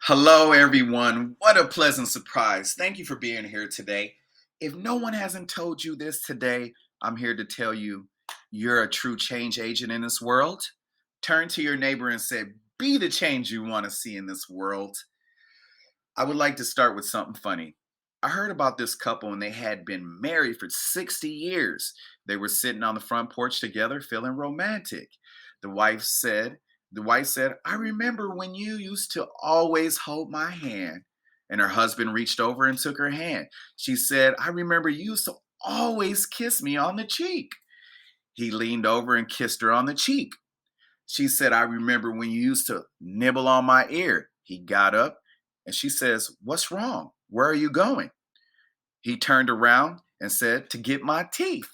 Hello, everyone. What a pleasant surprise. Thank you for being here today. If no one hasn't told you this today, I'm here to tell you you're a true change agent in this world. Turn to your neighbor and say, be the change you want to see in this world. I would like to start with something funny. I heard about this couple and they had been married for 60 years. They were sitting on the front porch together feeling romantic. The wife said, I remember when you used to always hold my hand. And her husband reached over and took her hand. She said, I remember you used to always kiss me on the cheek. He leaned over and kissed her on the cheek. She said, I remember when you used to nibble on my ear. He got up and she says, what's wrong? Where are you going? He turned around and said, to get my teeth.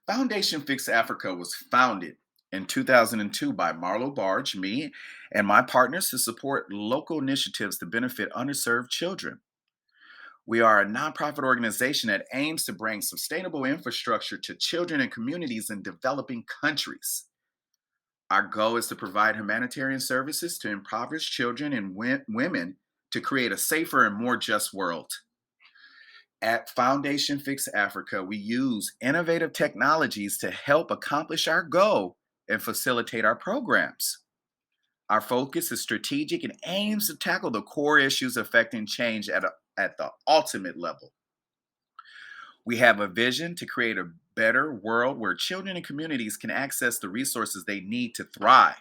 Foundation Fix Africa was founded in 2002 by Marlo Barge, me, and my partners to support local initiatives to benefit underserved children. We are a nonprofit organization that aims to bring sustainable infrastructure to children and communities in developing countries. Our goal is to provide humanitarian services to impoverished children and women to create a safer and more just world. At Foundation Fix Africa, we use innovative technologies to help accomplish our goal and facilitate our programs. Our focus is strategic and aims to tackle the core issues affecting change at the ultimate level. We have a vision to create a better world where children and communities can access the resources they need to thrive.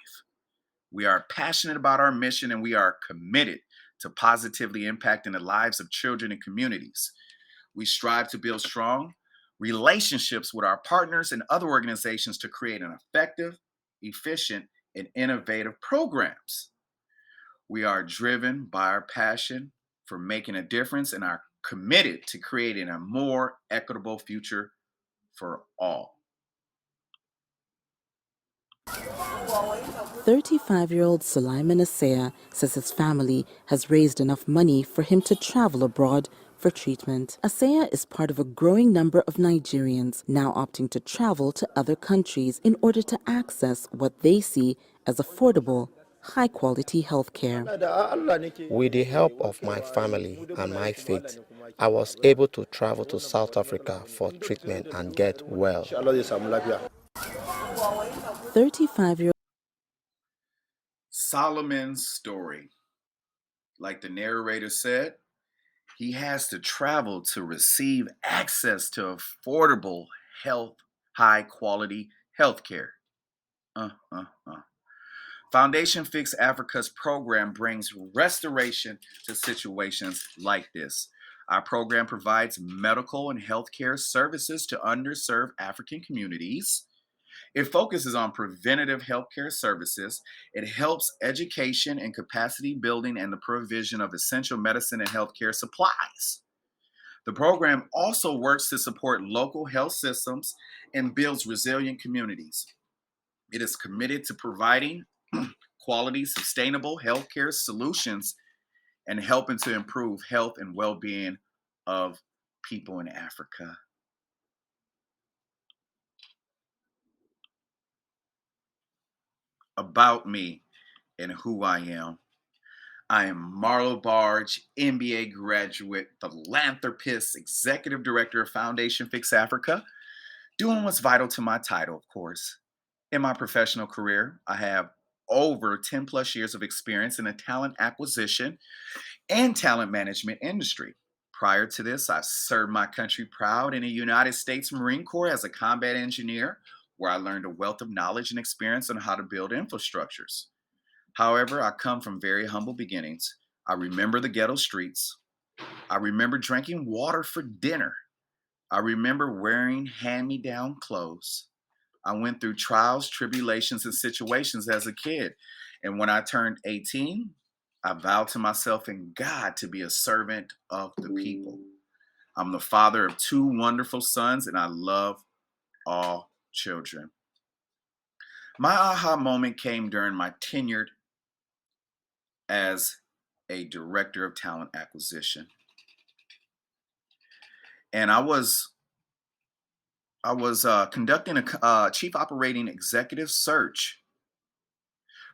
We are passionate about our mission and we are committed to positively impacting the lives of children and communities. We strive to build strong relationships with our partners and other organizations to create an effective, efficient, and innovative programs. We are driven by our passion for making a difference and are committed to creating a more equitable future for all. 35-year-old Sulaiman Asaya says his family has raised enough money for him to travel abroad for treatment. Asaya is part of a growing number of Nigerians now opting to travel to other countries in order to access what they see as affordable, high-quality health care. With the help of my family and my faith, I was able to travel to South Africa for treatment and get well. 35-year-old Solomon's story. Like the narrator said, he has to travel to receive access to affordable health, high quality health care. Uh, uh, uh. Foundation Fix Africa's program brings restoration to situations like this. Our program provides medical and healthcare services to underserved African communities. It focuses on preventative healthcare services. It helps education and capacity building and the provision of essential medicine and healthcare supplies. The program also works to support local health systems and builds resilient communities. It is committed to providing quality, sustainable healthcare solutions and helping to improve health and well being of people in Africa. About me and who I am. I am Marlo Barge, MBA graduate, philanthropist, executive director of Foundation Fix Africa, doing what's vital to my title, of course. In my professional career, I have over 10 plus years of experience in the talent acquisition and talent management industry. Prior to this, I served my country proud in the United States Marine Corps as a combat engineer, where I learned a wealth of knowledge and experience on how to build infrastructures. However, I come from very humble beginnings. I remember the ghetto streets. I remember drinking water for dinner. I remember wearing hand me down clothes. I went through trials, tribulations, and situations as a kid. And when I turned 18, I vowed to myself and God to be a servant of the people. I'm the father of two wonderful sons, and I love all children. My aha moment came during my tenure as a director of talent acquisition. And I was conducting a chief operating executive search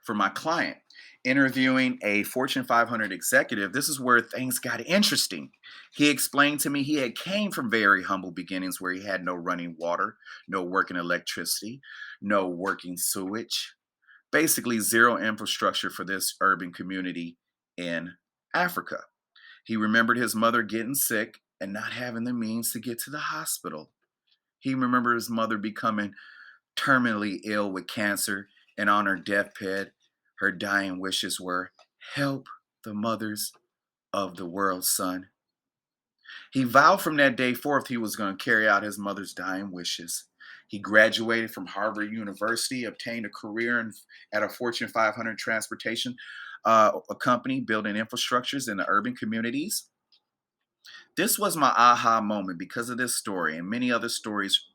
for my client. Interviewing a Fortune 500 executive, this is where things got interesting. He explained to me he had came from very humble beginnings where he had no running water, no working electricity, no working sewage, basically zero infrastructure for this urban community in Africa. He remembered his mother getting sick and not having the means to get to the hospital. He remembered his mother becoming terminally ill with cancer, and on her deathbed, her dying wishes were, "Help the mothers of the world, son." He vowed from that day forth he was going to carry out his mother's dying wishes. He graduated from Harvard University, obtained a career at a Fortune 500 transportation a company building infrastructures in the urban communities. This was my aha moment because of this story, and many other stories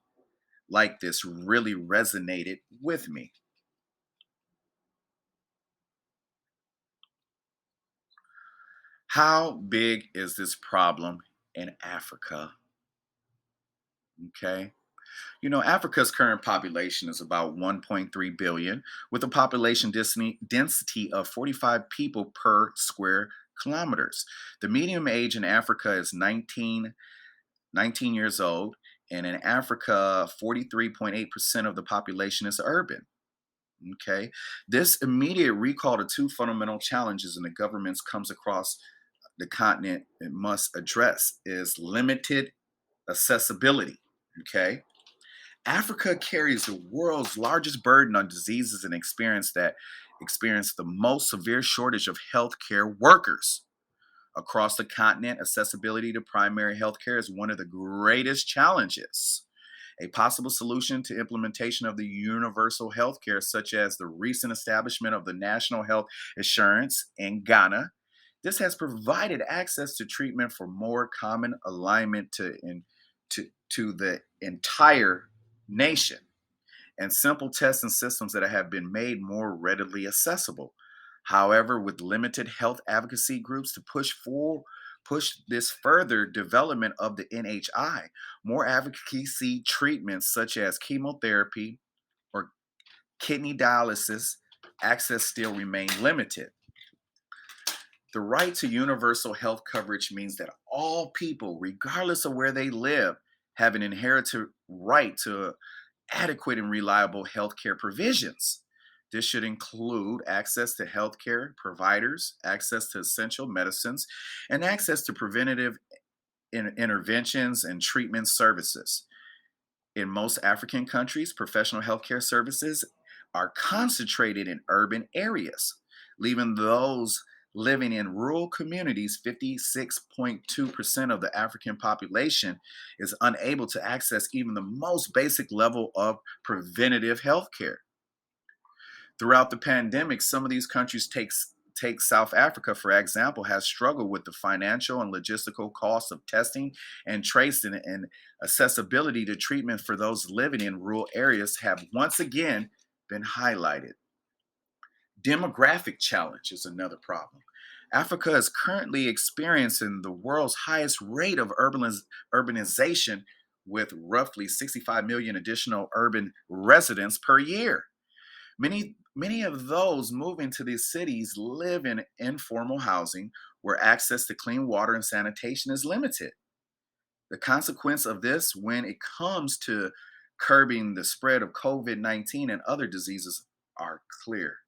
like this really resonated with me. How big is this problem in Africa? Okay. Africa's current population is about 1.3 billion, with a population density of 45 people per square kilometers. The median age in Africa is 19 years old, and in Africa, 43.8% of the population is urban. Okay. This immediate recall to two fundamental challenges in the governments comes across the continent it must address is limited accessibility. Okay. Africa carries the world's largest burden on diseases and experience the most severe shortage of healthcare workers. Across the continent, accessibility to primary healthcare is one of the greatest challenges. A possible solution to implementation of the universal healthcare, such as the recent establishment of the National Health Insurance in Ghana, this has provided access to treatment for more common alignment to the entire nation and simple tests and systems that have been made more readily accessible. However, with limited health advocacy groups to push this further development of the NHI, more advocacy treatments such as chemotherapy or kidney dialysis access still remain limited. The right to universal health coverage means that all people, regardless of where they live, have an inherited right to adequate and reliable healthcare provisions. This should include access to healthcare providers, access to essential medicines, and access to preventative interventions and treatment services. In most African countries, professional healthcare services are concentrated in urban areas, leaving those living in rural communities, 56.2% of the African population, is unable to access even the most basic level of preventative healthcare. Throughout the pandemic, some of these countries take South Africa, for example, has struggled with the financial and logistical costs of testing and tracing, and accessibility to treatment for those living in rural areas have once again been highlighted. Demographic challenge is another problem. Africa is currently experiencing the world's highest rate of urbanization, with roughly 65 million additional urban residents per year. Many of those moving to these cities live in informal housing where access to clean water and sanitation is limited. The consequence of this when it comes to curbing the spread of COVID-19 and other diseases are clear.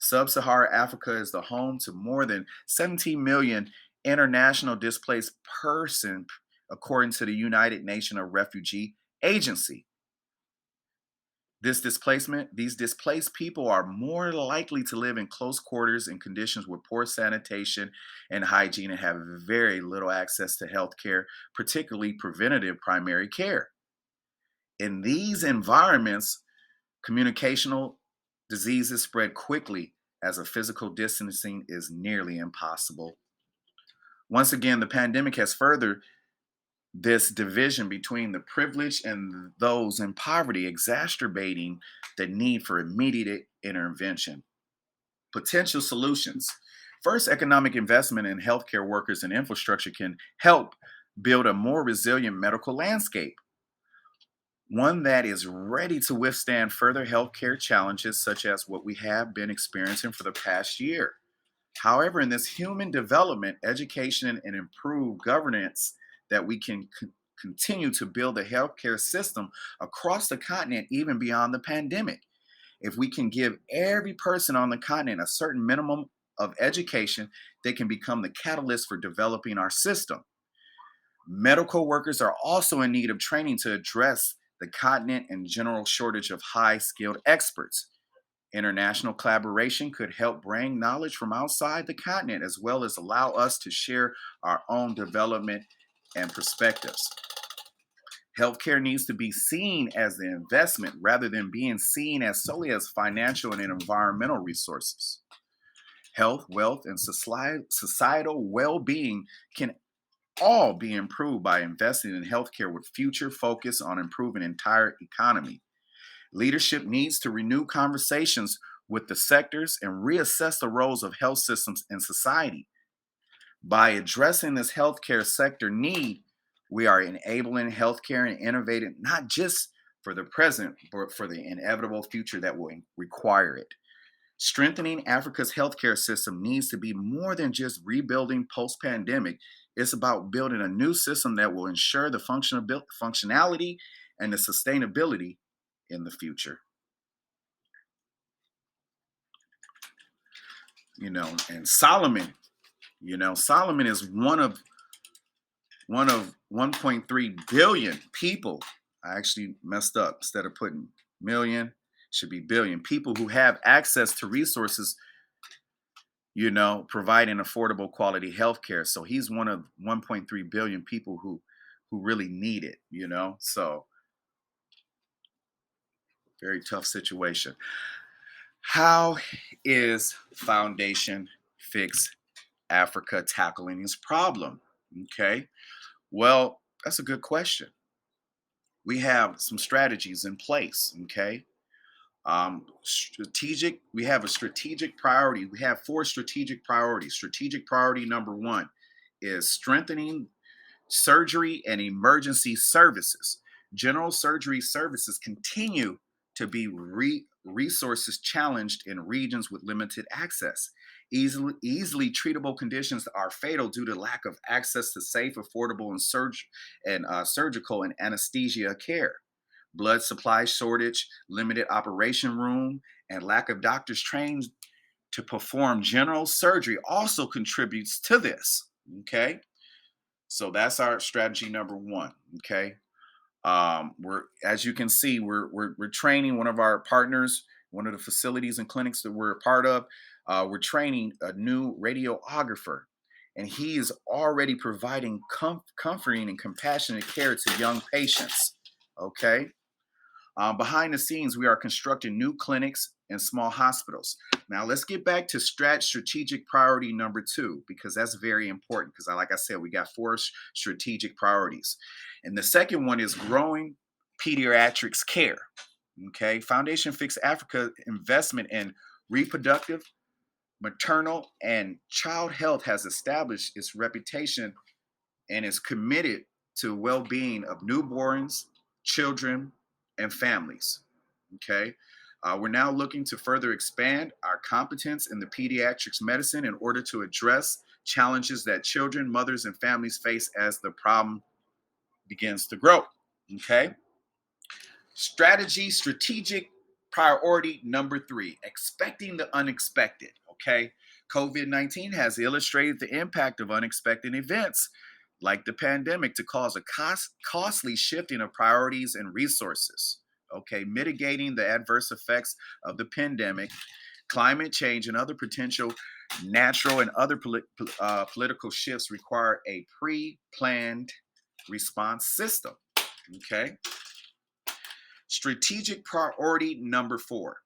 Sub-Saharan Africa is the home to more than 17 million international displaced persons, according to the United Nations Refugee Agency. These displaced people are more likely to live in close quarters in conditions with poor sanitation and hygiene and have very little access to health care, particularly preventative primary care. In these environments, communicational diseases spread quickly as a physical distancing is nearly impossible. Once again, the pandemic has furthered this division between the privileged and those in poverty, exacerbating the need for immediate intervention. Potential solutions. First, economic investment in healthcare workers and infrastructure can help build a more resilient medical landscape. one that is ready to withstand further healthcare challenges such as what we have been experiencing for the past year. However, in this human development, education, and improved governance, that we can continue to build a healthcare system across the continent, even beyond the pandemic. If we can give every person on the continent a certain minimum of education, they can become the catalyst for developing our system. Medical workers are also in need of training to address the continent and general shortage of high skilled experts. International collaboration could help bring knowledge from outside the continent as well as allow us to share our own development and perspectives. Healthcare needs to be seen as an investment rather than being seen as solely as financial and environmental resources. Health, wealth, and societal well being can all be improved by investing in healthcare with future focus on improving entire economy. Leadership needs to renew conversations with the sectors and reassess the roles of health systems in society. By addressing this healthcare sector need, we are enabling healthcare and innovating not just for the present, but for the inevitable future that will require it. Strengthening Africa's healthcare system needs to be more than just rebuilding post pandemic. It's about building a new system that will ensure the functionality and the sustainability in the future. And Solomon is one of 1.3 billion people. I actually messed up. Instead of putting million, should be billion people who have access to resources, providing affordable quality healthcare. So he's one of 1.3 billion people who really need it. So very tough situation. How is Foundation Fix Africa tackling this problem? Okay. Well, that's a good question. We have some strategies in place. Okay. We have a strategic priority. We have four strategic priorities. Strategic priority number one is strengthening surgery and emergency services. General surgery services continue to be resources challenged in regions with limited access. Easily treatable conditions are fatal due to lack of access to safe, affordable, and surgical and anesthesia care. Blood supply shortage, limited operation room, and lack of doctors trained to perform general surgery also contributes to this. Okay, so that's our strategy number one. Okay, we're as you can see, we're training one of our partners, one of the facilities and clinics that we're a part of. We're training a new radiographer, and he is already providing comforting and compassionate care to young patients. Okay. Behind the scenes, we are constructing new clinics and small hospitals. Now, let's get back to strategic priority number two, because that's very important. Because, like I said, we got four strategic priorities. And the second one is growing pediatrics care. Okay. Foundation Fix Africa investment in reproductive, maternal, and child health has established its reputation and is committed to well-being of newborns, children, and families. Okay, we're now looking to further expand our competence in the pediatrics medicine in order to address challenges that children, mothers, and families face as the problem begins to grow. Okay, strategic priority number three: expecting the unexpected. Okay, COVID-19 has illustrated the impact of unexpected events like the pandemic to cause a costly shifting of priorities and resources. Okay, mitigating the adverse effects of the pandemic, climate change, and other potential natural and other political shifts require a pre-planned response system. Okay, strategic priority number four: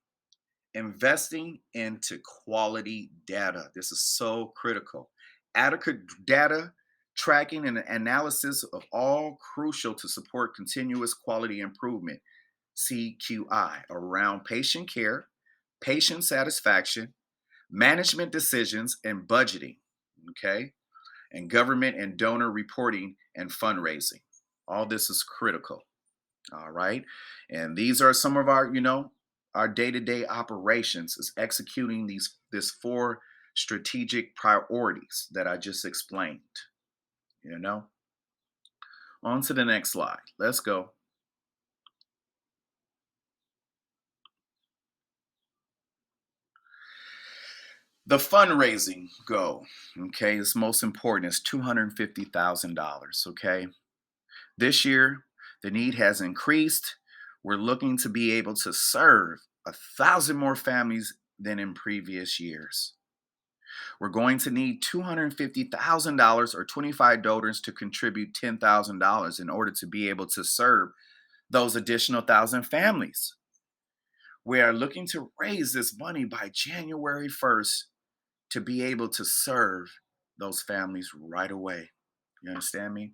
investing into quality data. This is so critical. Adequate data tracking and analysis of all crucial to support continuous quality improvement, CQI, around patient care, patient satisfaction, management decisions, and budgeting. Okay, and government and donor reporting and fundraising. All this is critical. All right. And these are some of our, our day-to-day operations is executing this four strategic priorities that I just explained, you know. On to the next slide. Let's go. The fundraising goal, okay, is most important is $250,000, okay? This year, the need has increased. We're looking to be able to serve 1,000 more families than in previous years. We're going to need $250,000 or 25 donors to contribute $10,000 in order to be able to serve those additional 1,000 families. We are looking to raise this money by January 1st to be able to serve those families right away. You understand me?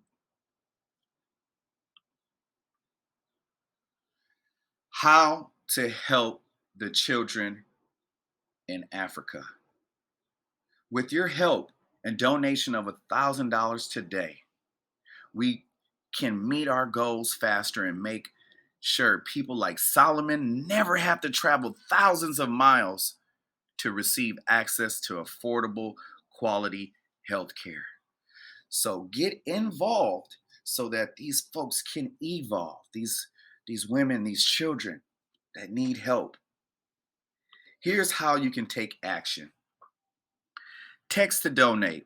How to help the children in Africa. With your help and donation of $1,000 today, we can meet our goals faster and make sure people like Solomon never have to travel thousands of miles to receive access to affordable, quality health care. So get involved so that these folks can evolve, these women, these children that need help. Here's how you can take action. Text to donate.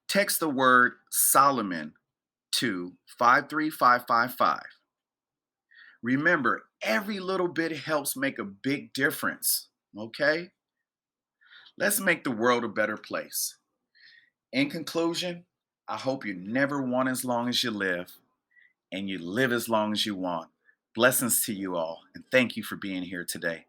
Text the word Solomon to 53555. Remember, every little bit helps make a big difference, okay? Let's make the world a better place. In conclusion, I hope you never want as long as you live and you live as long as you want. Blessings to you all, and thank you for being here today.